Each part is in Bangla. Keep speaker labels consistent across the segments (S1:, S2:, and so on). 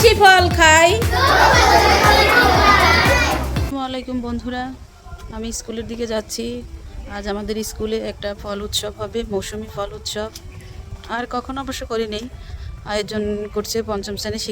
S1: বেশি ফল খাই। আসসালামু আলাইকুম বন্ধুরা, আমি স্কুলের দিকে যাচ্ছি। আজ আমাদের স্কুলে একটা ফল উৎসব হবে, মৌসুমি ফল উৎসব। আর কখনো অবশ্য করি নেই, আয়োজন করছে পঞ্চম শ্রেণীর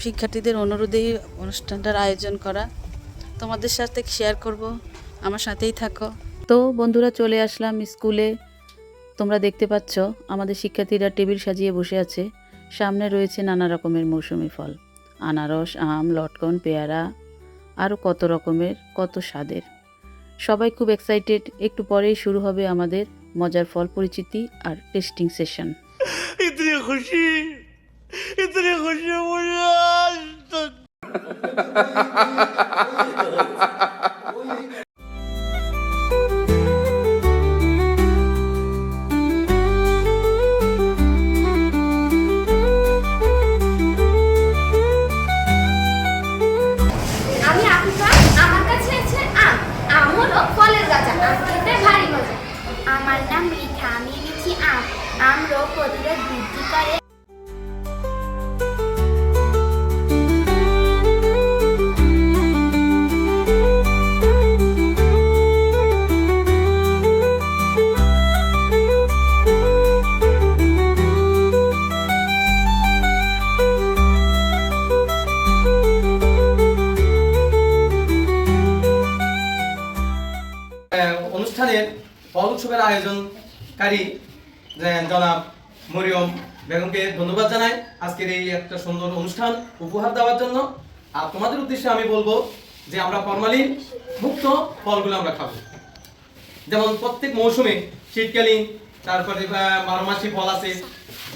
S1: শিক্ষার্থীদের অনুরোধেই অনুষ্ঠানটার আয়োজন করা। তোমাদের সাথে শেয়ার করব, আমার সাথেই থাকো। তো বন্ধুরা, চলে আসলাম স্কুলে। তোমরা দেখতে পাচ্ছ আমাদের শিক্ষার্থীরা টেবিল সাজিয়ে বসে আছে। সামনে রয়েছে নানা রকমের মৌসুমি ফল, আনারস, আম, লটকন, পেয়ারা, আরও কত রকমের, কত স্বাদের। সবাই খুব এক্সাইটেড। একটু পরেই শুরু হবে আমাদের মজার ফল পরিচিতি আর টেস্টিং সেশন।
S2: इतनी खुशी मुझे आज तक।
S3: আমি আফিফা, আমার কাছে আছে আম। আম হলো ফলের গাছ, আম খেতে ভারী মজা। আমার নাম রিঠা, আমি এনেছি আম। আম রোগ প্রতিরোধ বৃদ্ধি করে।
S4: অনুষ্ঠানের ফল উৎসবের আয়োজনকারী জনাব মরিয়ম বেগমকে ধন্যবাদ জানাই আজকের এই একটা সুন্দর অনুষ্ঠান উপহার দেওয়ার জন্য। আর তোমাদের উদ্দেশ্যে আমি বলবো যে আমরা ফরমালিন মুক্ত ফলগুলো আমরা খাবো। যেমন প্রত্যেক মৌসুমে শীতকালীন, তারপরে 12 মাসি ফল আছে,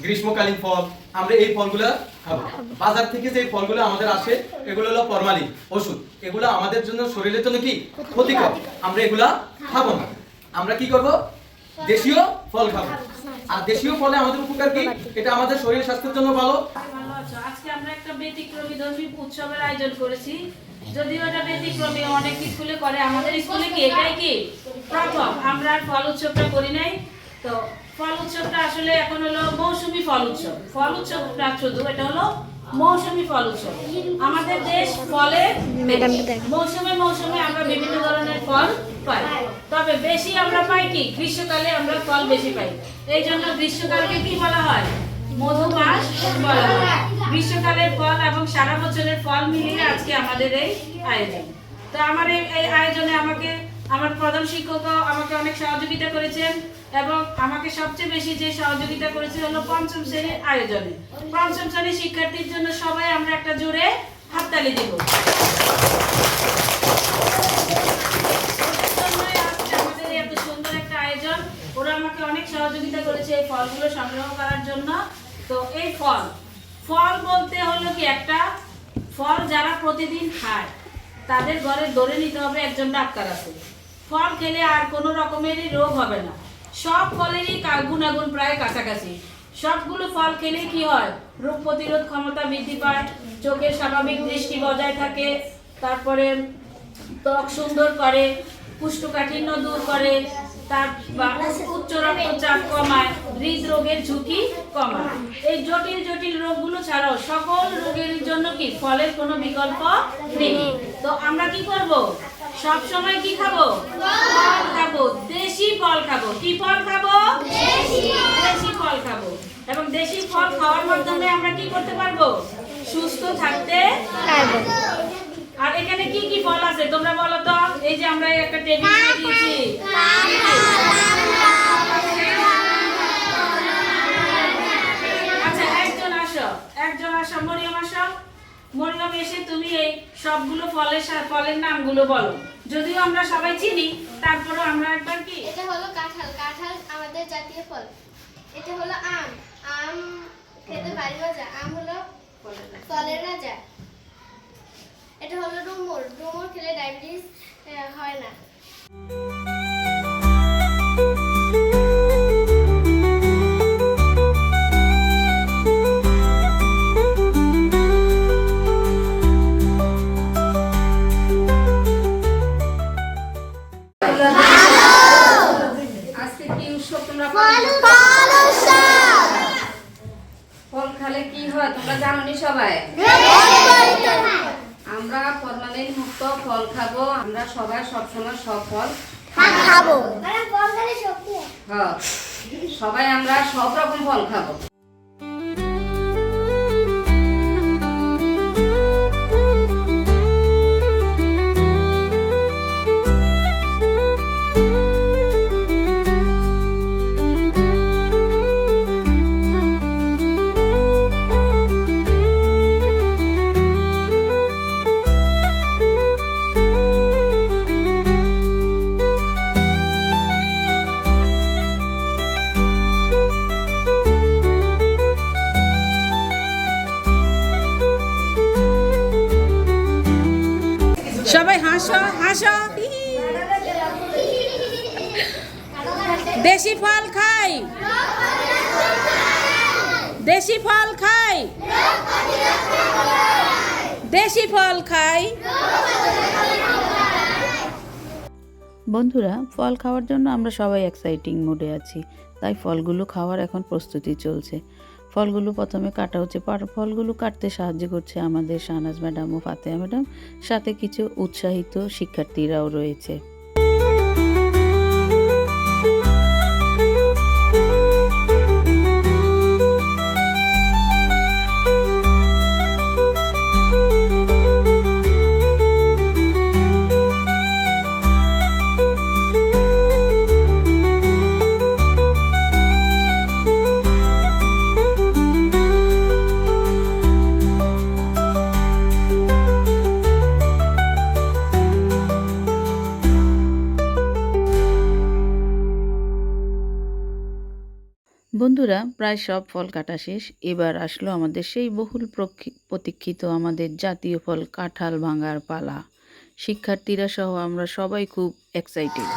S4: গ্রীষ্মকালীন ফল, আমরা এই ফলগুলো খাবো। বাজার থেকে যে ফলগুলো আমাদের আসে এগুলো হলো ফরমালিন ওষুধ, এগুলো আমাদের জন্য শরীরের জন্য কি ক্ষতিকর, আমরা এগুলা খাবো না। আমরা কি করব? দেশীয় ফল খাবো। আর দেশীয় ফলে আমাদের উপকার কি, এটা আমাদের শরীর স্বাস্থ্যের জন্য ভালো।
S1: আজকে আমরা একটা ব্যতিক্রমী ধর্মী উৎসবের আয়োজন করেছি। যদিও এটা ব্যতিক্রমী, অনেক স্কুলে করে, আমাদের স্কুলে কি এটাই কি প্রথম। আমরা ফল উৎসবটা করি নাই। তো ফল উৎসবটা আসলে এখন হলো মৌসুমি ফল উৎসব। ফল উৎসব না শুধু, এটা হলো মৌসুমি ফল উৎসব। আমাদের দেশ ফলের মৌসুমে মৌসুমে আমরা বিভিন্ন ধরনের ফল পাই, তবে বেশি আমরা পাই কি গ্রীষ্মকালে আমরা ফল বেশি পাই। এই জন্য গ্রীষ্মকালকে কি বলা হয়? মধু মাস বলা হয়। গ্রীষ্মকালের ফল এবং সারা বছরের ফল মিলিয়ে আজকে আমাদের এই আয়োজন। তো আমার এই আয়োজনে আমার প্রধান শিক্ষক আমাকে অনেক সহযোগিতা করেছেন, এবং আমাকে সবচেয়ে বেশি যে সহযোগিতা করেছে হলো পঞ্চম শ্রেণীর আয়োজনে। পঞ্চম শ্রেণীর শিক্ষার্থীর জন্য সবাই আমরা একটা জোরে হাততালি দিব। আমাদের এত সুন্দর একটা আয়োজন, ওরা আমাকে অনেক সহযোগিতা করেছে এই ফলগুলো সংগ্রহ করার জন্য। তো এই ফল বলতে হলো কি, একটা ফল যারা প্রতিদিন খায় তাদের ঘরে ধরে নিতে হবে একজন ডাক্তার আছে। ফল খেলে আর কোনো রকমেরই রোগ হবে না। সব ফলেরই গুণাগুণ প্রায় কাছাকাছি। সবগুলো ফল খেলে কি হয়? রোগ প্রতিরোধ ক্ষমতা বৃদ্ধি পায়, চোখের স্বাভাবিক দৃষ্টি বজায় থাকে, তারপরে ত্বক সুন্দর করে, কোষ্ঠকাঠিন্য দূর করে, তার উচ্চ রক্তচাপ কমায়, হৃদরোগের ঝুঁকি কমায়। এই জটিল জটিল রোগগুলো ছাড়াও সকল রোগের জন্য কি ফলের কোনো বিকল্প নেই। তো আমরা কি করব? সব সময় কি খাবো? ফল খাবো, দেশি ফল খাবো। কি ফল খাবো? দেশি ফল খাবো। এবং দেশি ফল খাওয়ার মাধ্যমে আমরা কি করতে পারবো? সুস্থ থাকতে পারবো। আর এখানে কি কি ফল আছে তোমরা বলো তো? এই যে আমরা একটা টেবিল দিয়েছি, আচ্ছা একজন আসো, মরিয়ম এসে তুমি এই সবগুলো ফলের নামগুলো বলো। যদিও আমরা সবাই চিনি, তারপরেও আমরা একবার কি।
S3: এটা হলো কাঁঠাল, কাঁঠাল আমাদের জাতীয় ফল। এটা হলো আম, আম খেতে ভারী মজা, আম হলো ফলের রাজা। এটা হলো ডুমুর, ডুমুর খেলে ডায়াবেটিস হয় না।
S1: আজকে কি উৎসব তোমরা?
S5: ফলে কি হয় তোমরা জানো নি সবাই? আমরা ফরমালিন মুক্ত ফল খাবো। আমরা সবাই সবসময় সব ফল
S3: খাবো।
S5: হ্যাঁ, সবাই আমরা সব রকম ফল খাবো।
S1: সবাই হাসো হাসো। দেশি ফল খাই, দেশি ফল খাই, দেশি ফল খাই।
S6: বন্ধুরা, ফল খাওয়ার জন্য আমরা সবাই এক্সাইটিং মুডে আছি, তাই ফলগুলো খাওয়ার এখন প্রস্তুতি চলছে। ফলগুলো প্রথমে কাটা হচ্ছে। ফলগুলো কাটতে সাহায্য করছে আমাদের শাহনাজ ম্যাডাম ও ফাতেহা ম্যাডাম, সাথে কিছু উৎসাহিত শিক্ষার্থীরাও রয়েছে। বন্ধুরা, প্রায় সব ফল কাটা শেষ। এবার আসলো আমাদের সেই বহুল প্রতীক্ষিত আমাদের জাতীয় ফল কাঁঠাল ভাঙার পালা। শিক্ষার্থীরা সহ আমরা সবাই খুব এক্সাইটেড।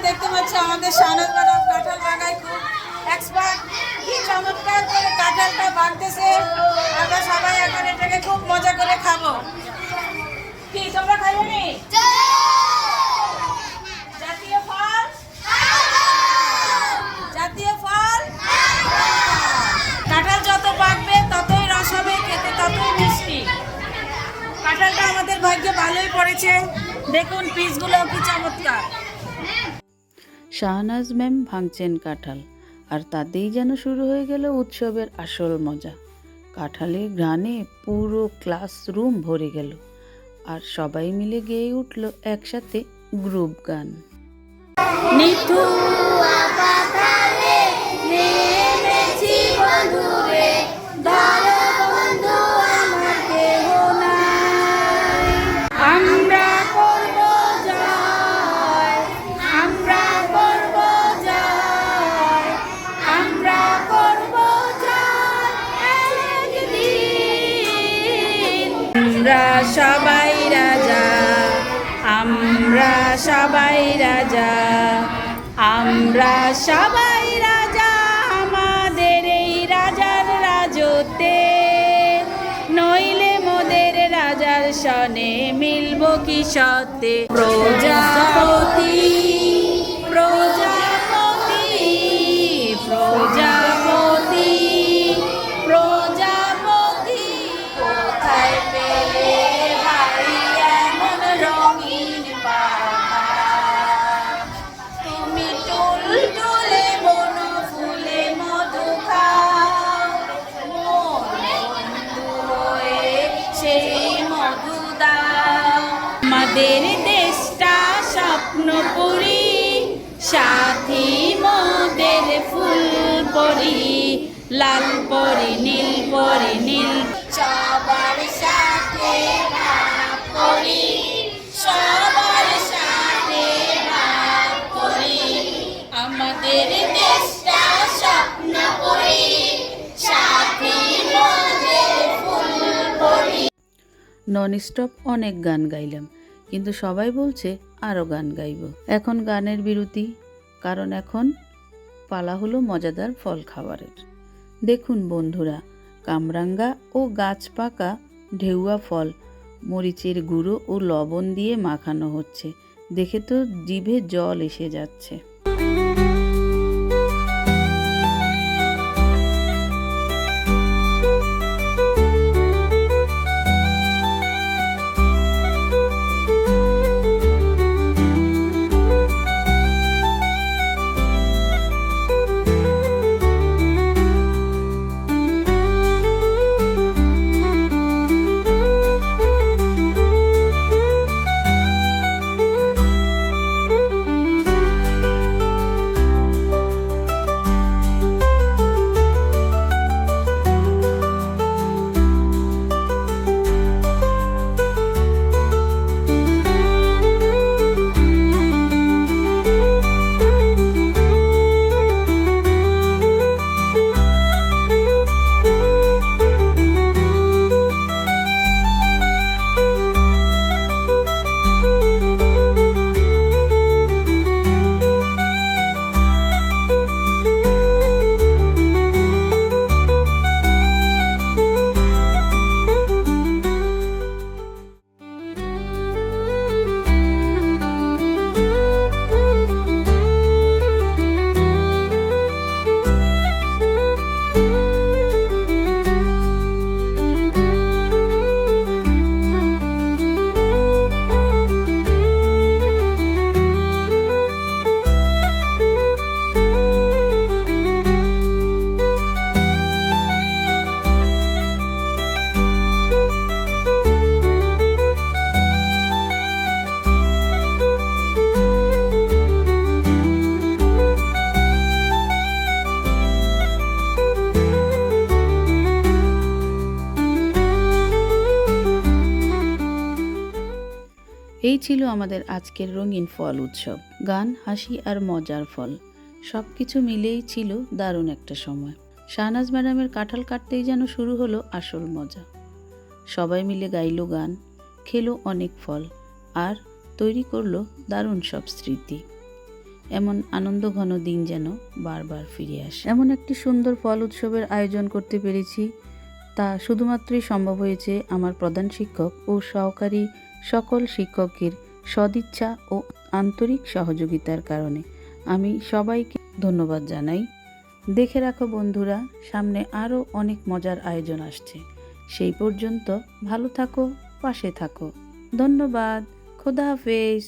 S1: দেখতে পাচ্ছ আমাদের শাহনাজ ম্যাডাম কাঁঠাল ভাঙায় খুব এক্সপার্ট। কি চমৎকার করে কাঁঠালটা ভাঙতেছে। আমরা সবাই এখন এটাকে খুব মজা করে খাবো। কি তোমরা খাইবে নি? জাতীয় ফল, জাতীয় ফল। কাঁঠাল যত পাকবে ততই রস হবে, খেতে ততই মিষ্টি। কাঁঠালটা আমাদের ভাগ্যে ভালোই পড়েছে। দেখুন পিসগুলো কি চমৎকার।
S6: শাহনাজ ম্যাম ভাঙছেন কাঁঠাল, আর তাতেই যেন শুরু হয়ে গেল উৎসবের আসল মজা। কাঁঠালের ঘ্রাণে পুরো ক্লাসরুম ভরে গেল, আর সবাই মিলে গেয়ে উঠল একসাথে গ্রুপ গান।
S1: নিথু আমরা করব জয়, আমরা করব জয়, আমরা করব জয় একদিন। আমরা সবাই রাজা, আমরা সবাই রাজা, আমরা সবাই রাজা আমাদের এই রাজার রাজত্বে। নইলে মোদের রাজার সনে মিলব কি সত্যে। প্রজাপতি প্রজাপতি প্রজাপতি প্রজাপতি কোথায় পেলে ভাই এমন রঙিন পাখা। তুমি টুলটুলে বন ফুলে মধু খাও, মন বন্ধু হয়ে সেই মধু দাও। আমাদের দেশটা স্বপ্নপুরী, সাথী মোদের ফুল পরি, লাল পরি নীল পরি নীল। সবার সাথে ভাগ করি, সবার সাথে ভাগ করি। আমাদের দেশটা স্বপ্নপুরী, সাথী মোদের ফুল পরি।
S6: নন স্টপ অনেক গান গাইলাম, কিন্তু সবাই বলছে আরও গান গাইব। এখন গানের বিরতি, কারণ এখন পালা হলো মজাদার ফল খাবারের। দেখুন বন্ধুরা, কামরাঙ্গা ও গাছ পাকা ঢেউয়া ফল মরিচের গুঁড়ো ও লবণ দিয়ে মাখানো হচ্ছে। দেখে তো জিভে জল এসে যাচ্ছে। এই ছিল আমাদের আজকের রঙিন ফল উৎসব। গান, হাসি আর মজার ফল সব কিছু মিলেই ছিল দারুণ একটা সময়। শাহনাজ ম্যাডামের কাঁঠাল কাটতেই যেন শুরু হলো আসল মজা। সবাই মিলে গাইলো গান, খেলো অনেক ফল আর তৈরি করলো দারুণ সব স্মৃতি। এমন আনন্দঘন দিন যেন বারবার ফিরে আসে। এমন একটি সুন্দর ফল উৎসবের আয়োজন করতে পেরেছি, তা শুধুমাত্রই সম্ভব হয়েছে আমার প্রধান শিক্ষক ও সহকারী সকল শিক্ষকের সদিচ্ছা ও আন্তরিক সহযোগিতার কারণে। আমি সবাইকে ধন্যবাদ জানাই। দেখে রাখো বন্ধুরা, সামনে আরও অনেক মজার আয়োজন আসছে। সেই পর্যন্ত ভালো থাকো, পাশে থাকো। ধন্যবাদ। খোদা হাফেজ।